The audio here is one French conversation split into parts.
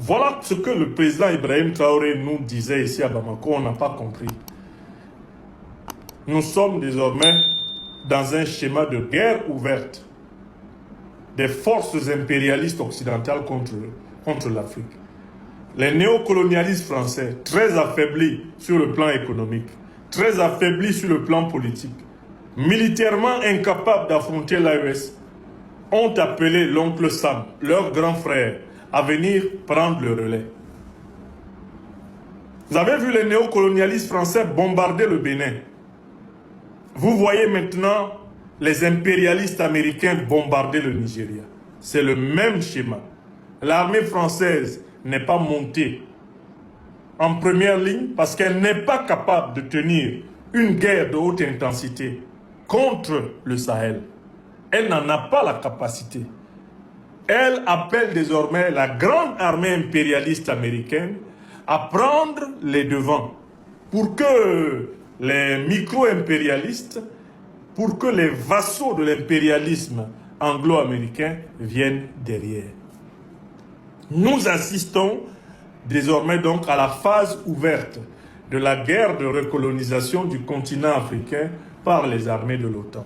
Voilà ce que le président Ibrahim Traoré nous disait ici à Bamako, on n'a pas compris. Nous sommes désormais dans un schéma de guerre ouverte des forces impérialistes occidentales contre l'Afrique. Les néocolonialistes français, très affaiblis sur le plan économique, très affaiblis sur le plan politique, militairement incapables d'affronter l'AES, ont appelé l'oncle Sam, leur grand frère, à venir prendre le relais. Vous avez vu les néocolonialistes français bombarder le Bénin. Vous voyez maintenant les impérialistes américains bombarder le Nigeria. C'est le même schéma. L'armée française n'est pas montée en première ligne parce qu'elle n'est pas capable de tenir une guerre de haute intensité contre le Sahel. Elle n'en a pas la capacité. Elle appelle désormais la grande armée impérialiste américaine à prendre les devants pour que les micro-impérialistes, pour que les vassaux de l'impérialisme anglo-américain viennent derrière. Nous assistons désormais donc à la phase ouverte de la guerre de recolonisation du continent africain par les armées de l'OTAN.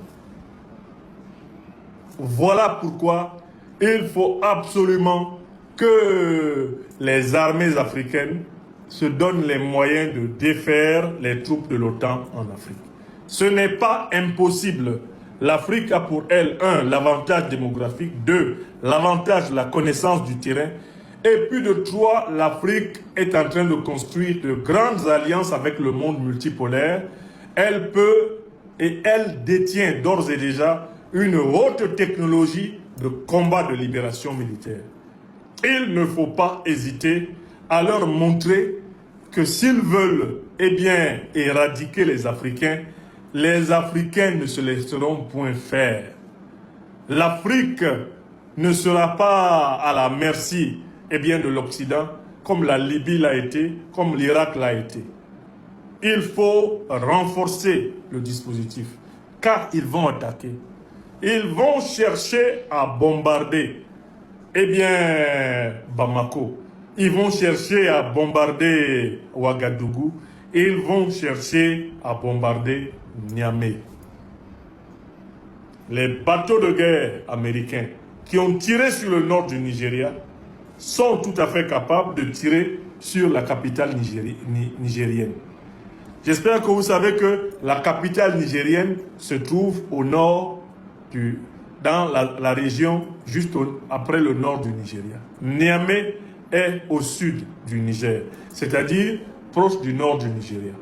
Voilà pourquoi il faut absolument que les armées africaines se donnent les moyens de défaire les troupes de l'OTAN en Afrique. Ce n'est pas impossible. L'Afrique a pour elle, 1, l'avantage démographique, 2, l'avantage de la connaissance du terrain, et puis de 3, l'Afrique est en train de construire de grandes alliances avec le monde multipolaire. Elle peut et elle détient d'ores et déjà une haute technologie de combat de libération militaire. Il ne faut pas hésiter à leur montrer que s'ils veulent éradiquer les Africains ne se laisseront point faire. L'Afrique ne sera pas à la merci de l'Occident comme la Libye l'a été, comme l'Irak l'a été. Il faut renforcer le dispositif car ils vont attaquer. Ils vont chercher à bombarder Bamako. Ils vont chercher à bombarder Ouagadougou. Ils vont chercher à bombarder Niamey. Les bateaux de guerre américains qui ont tiré sur le nord du Nigeria sont tout à fait capables de tirer sur la capitale nigérienne. J'espère que vous savez que la capitale nigérienne se trouve au nord dans la région juste après le nord du Nigeria. Niamey est au sud du Niger, c'est-à-dire proche du nord du Nigeria.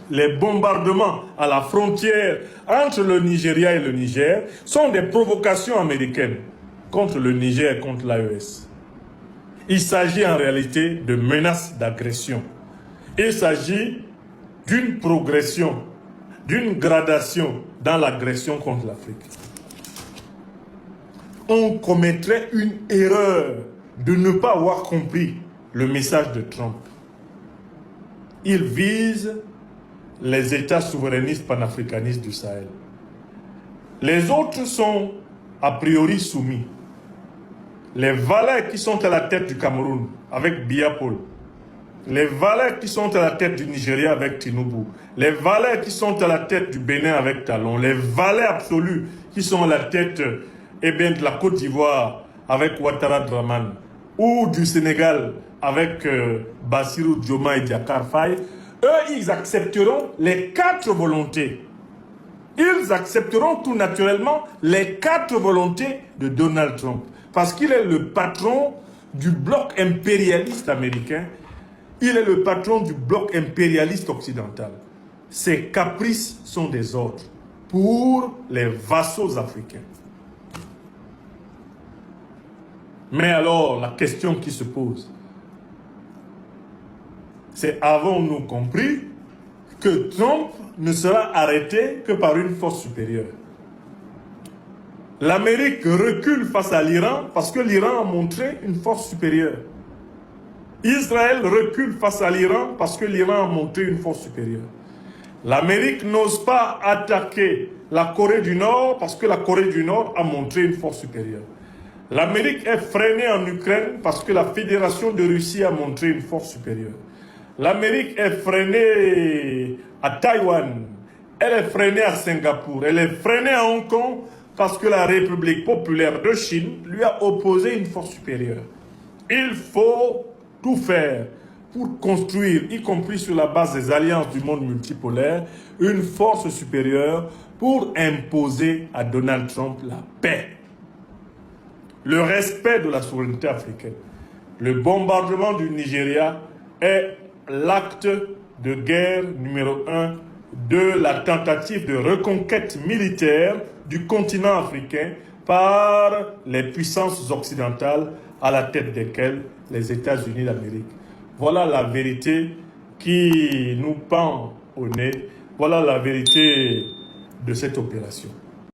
Les bombardements à la frontière entre le Nigeria et le Niger sont des provocations américaines contre le Niger et contre l'AES. Il s'agit en réalité de menaces d'agression. Il s'agit d'une progression, d'une gradation dans l'agression contre l'Afrique. On commettrait une erreur de ne pas avoir compris le message de Trump. Il vise les États souverainistes panafricanistes du Sahel. Les autres sont a priori soumis. Les valets qui sont à la tête du Cameroun avec Biya Paul, les valets qui sont à la tête du Nigeria avec Tinubu, les valets qui sont à la tête du Bénin avec Talon, les valets absolus qui sont à la tête de la Côte d'Ivoire avec Ouattara Draman, ou du Sénégal avec Bassirou Diomaye Diakhar Faye, eux, ils accepteront les 4 volontés. Ils accepteront tout naturellement les 4 volontés de Donald Trump. Parce qu'il est le patron du bloc impérialiste américain. Il est le patron du bloc impérialiste occidental. Ses caprices sont des ordres pour les vassaux africains. Mais alors, la question qui se pose, c'est avons-nous compris que Trump ne sera arrêté que par une force supérieure? L'Amérique recule face à l'Iran parce que l'Iran a montré une force supérieure. Israël recule face à l'Iran parce que l'Iran a montré une force supérieure. L'Amérique n'ose pas attaquer la Corée du Nord parce que la Corée du Nord a montré une force supérieure. L'Amérique est freinée en Ukraine parce que la Fédération de Russie a montré une force supérieure. L'Amérique est freinée à Taïwan, elle est freinée à Singapour, elle est freinée à Hong Kong parce que la République populaire de Chine lui a opposé une force supérieure. Il faut tout faire pour construire, y compris sur la base des alliances du monde multipolaire, une force supérieure pour imposer à Donald Trump la paix. Le respect de la souveraineté africaine. Le bombardement du Nigeria est l'acte de guerre numéro 1 de la tentative de reconquête militaire du continent africain par les puissances occidentales à la tête desquelles les États-Unis d'Amérique. Voilà la vérité qui nous pend au nez. Voilà la vérité de cette opération.